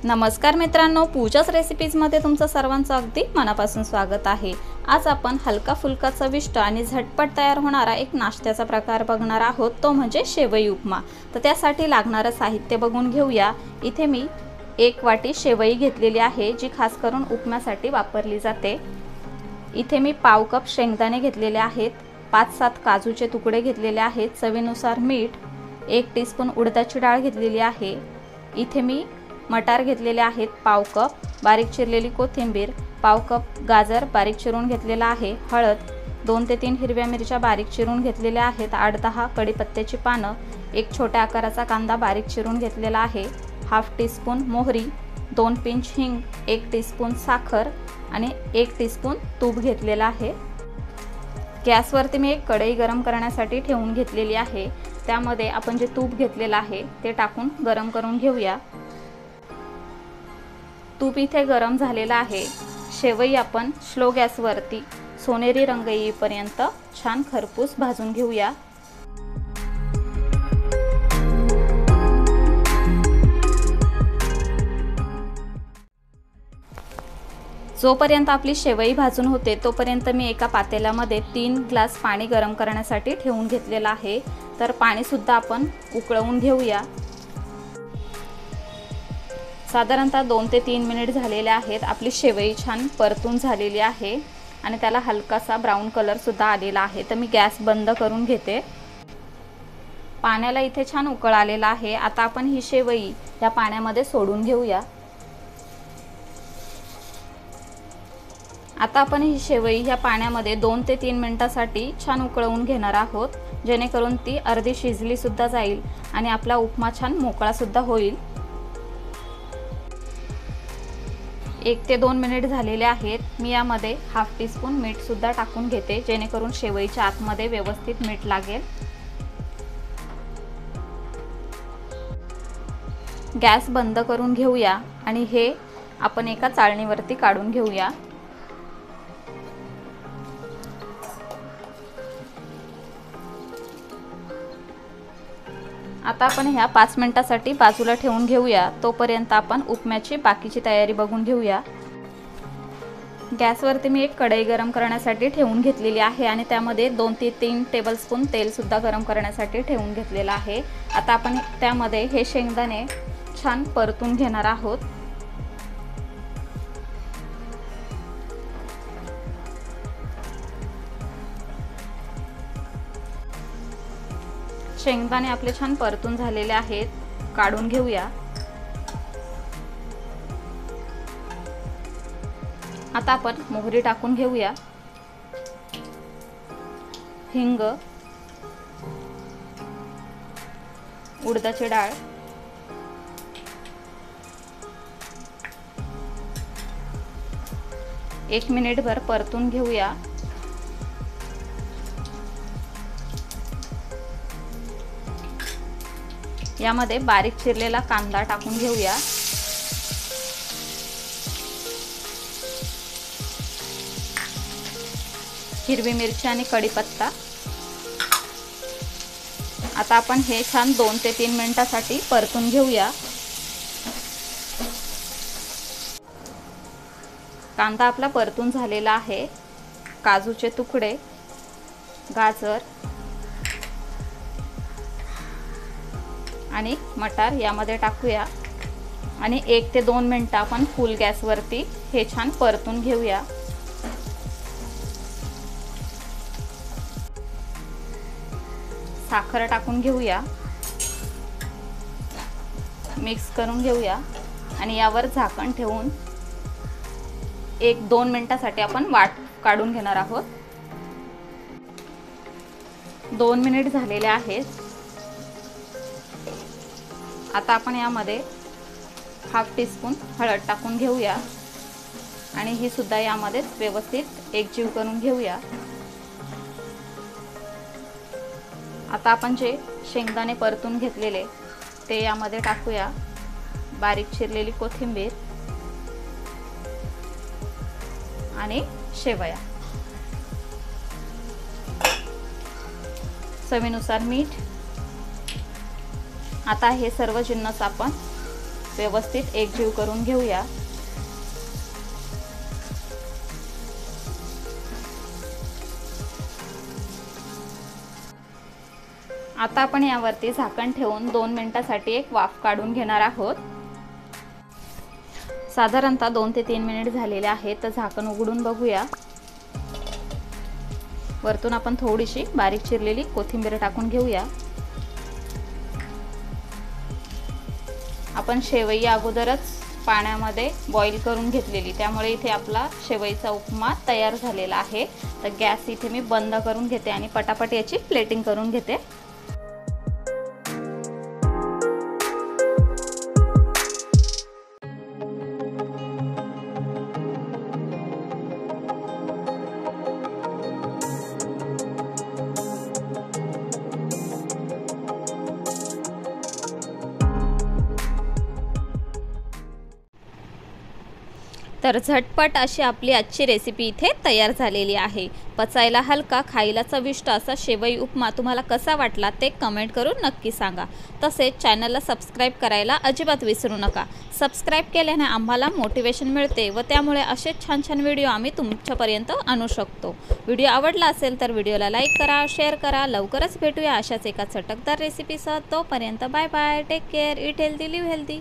नमस्कार मित्रांनो, पूजास रेसिपीजमध्ये तुमचं सर्वांचं अगदी मनापासून स्वागत आहे। आज आपण हलका फुलका चविष्ट आणि झटपट तयार होणारा एक नाश्त्याचा प्रकार बघणार आहोत, तो म्हणजे शेवई उपमा। तर त्यासाठी लागणारं साहित्य बघून घेऊया। इथे मी 1 वाटी शेवई घेतलेली आहे, जी खास करून उपम्यासाठी वापरली जाते। इथे मी पाव कप शेंगदाणे घेतलेले आहेत, 5-7 काजूचे तुकडे घेतलेले आहेत, चवीनुसार मीठ, 1 टीस्पून उडदाची डाळ घेतलेली आहे। इथे मी मटार घेतलेले आहेत पाव कप, बारीक चिरलेली कोथिंबीर, पाव कप गाजर बारीक चिरून घेतलेला आहे, हळद, 2 ते 3 हिरव्या मिरच्या बारीक चिरून घेतलेल्या आहेत, 8-10 कढीपत्त्याची पानं, 1 छोट्या आकाराचा कांदा बारीक चिरून घेतलेला आहे, हाफ टीस्पून मोहरी, 2 पिंच हिंग, 1 टीस्पून साखर आणि 1 टीस्पून तूप घेतलेला आहे। गॅसवरती मी एक कढई गरम करण्यासाठी ठेवून घेतलेली आहे। त्यामध्ये आपण जे तूप घेतलेलं आहे ते टाकून गरम करून घेऊया। तूप इथे गरम झालेला आहे। शेवई आपण स्लो गॅसवरती सोनेरी रंग येईपर्यंत छान खरपूस भाजून घेऊया। जोपर्यंत आपली शेवई भाजून होते तोपर्यंत मी एका पातेल्यामध्ये 3 ग्लास पाणी गरम करण्यासाठी ठेवून घेतलेलं आहे। तर पाणी सुद्धा आपण उकळवून घेऊया। साधारणतः 2 ते 3 मिनिट झालेले आहेत। आपली शेवई छान परतून झालेली आहे आणि त्याला हलकासा ब्राऊन कलर सुद्धा आलेला आहे। तर मी गॅस बंद करून घेते। पाण्याला इथे छान उकळ आलेला आहे। आता आपण ही शेवई या पाण्यामध्ये सोडून घेऊया। आता आपण ही शेवई या पाण्यामध्ये 2 ते 3 मिनिटांसाठी छान उकळवून घेणार आहोत, जेणेकरून ती अर्धी शिजली सुद्धा जाईल आणि आपला उपमा छान मोकळा सुद्धा होईल। 1 ते 2 मिनिट झालेले आहेत। मी यामध्ये हाफ टीस्पून मीठ सुद्धा टाकून घेते, जेणेकरून शेवईच्या आतमध्ये व्यवस्थित मीठ लागेल। गॅस बंद करून घेऊया आणि हे आपण एका चाळणीवरती काढून घेऊया। आता आपण ह्या 5 मिनिटांसाठी बाजूला ठेवून घेऊया। तोपर्यंत आपण उपम्याची बाकीची तयारी बघून घेऊया। गॅसवरती मी एक कढई गरम करण्यासाठी ठेवून घेतलेली आहे आणि त्यामध्ये 2 ते 3 टेबलस्पून तेल सुद्धा गरम करण्यासाठी ठेवून घेतलेलं आहे। आता आपण त्यामध्ये हे शेंगदाणे छान परतून घेणार आहोत। शेंगदाणे आपले छान परतून झालेले आहेत, काढून घेऊया। आता आपण मोहरी टाकून घेऊया, हिंग, उडदाची डाळ, एक मिनिटभर परतून घेऊया। यामध्ये बारीक चिरलेला कांदा टाकून घेऊया। हिरवी मिरची आणि कढीपत्ता। आता आपण हे छान 2 ते 3 मिनिटांसाठी परतून घेऊया। कांदा आपला परतून झालेला आहे। काजूचे तुकडे, गाजर आणि मटार यामध्ये टाकूया आणि 1 ते 2 मिनिटं आपण फुल गॅसवरती हे छान परतून घेऊया। साखर टाकून घेऊया, मिक्स करून घेऊया आणि यावर झाकण ठेवून 1-2 मिनिटांसाठी आपण वाट काढून घेणार आहोत। 2 मिनिट झालेले आहेत। आता आपण यामध्ये हाफ टीस्पून हळद टाकून घेऊया आणि ही सुद्धा यामध्ये व्यवस्थित एकजीव करून घेऊया। आता आपण जे शेंगदाणे परतून घेतलेले ते यामध्ये टाकूया, बारीक चिरलेली कोथिंबीर आणि शेवया, चवीनुसार मीठ। आता हे सर्व जिन्नस आपण व्यवस्थित एकजीव करून घेऊया। आता आपण यावरती झाकण ठेवून 2 मिनिटांसाठी एक वाफ काढून घेणार आहोत। साधारणतः 2 ते 3 मिनिट झालेले आहेत, तर झाकण उघडून बघूया। वरतून आपण थोडीशी बारीक चिरलेली कोथिंबीर टाकून घेऊया। आपण शेवई अगोदरच पाण्यामध्ये बॉईल करून घेतलेली, त्यामुळे इथे आपला शेवईचा उपमा तयार झालेला आहे। तर गॅस इथे मी बंद करून घेते आणि पटापट याची प्लेटिंग करून घेते। तर झटपट अशी आपली आजची रेसिपी इथे तयार झालेली आहे। पचायला हलका, खायला चविष्ट असा शेवई उपमा तुम्हाला कसा वाटला ते कमेंट करून नक्की सांगा। तसेच चॅनलला सबस्क्राइब करायला अजिबात विसरू नका। सबस्क्राइब केल्याने आम्हाला मोटिवेशन मिळते व त्यामुळे असेच छान छान व्हिडिओ आम्ही तुमच्यापर्यंत आणू शकतो। व्हिडिओ आवडला असेल तर व्हिडिओला लाईक करा, शेअर करा। लवकरच भेटूया अशाच एका चटकदार रेसिपीसह। तोपर्यंत bye bye, take care, eat healthy, live healthy.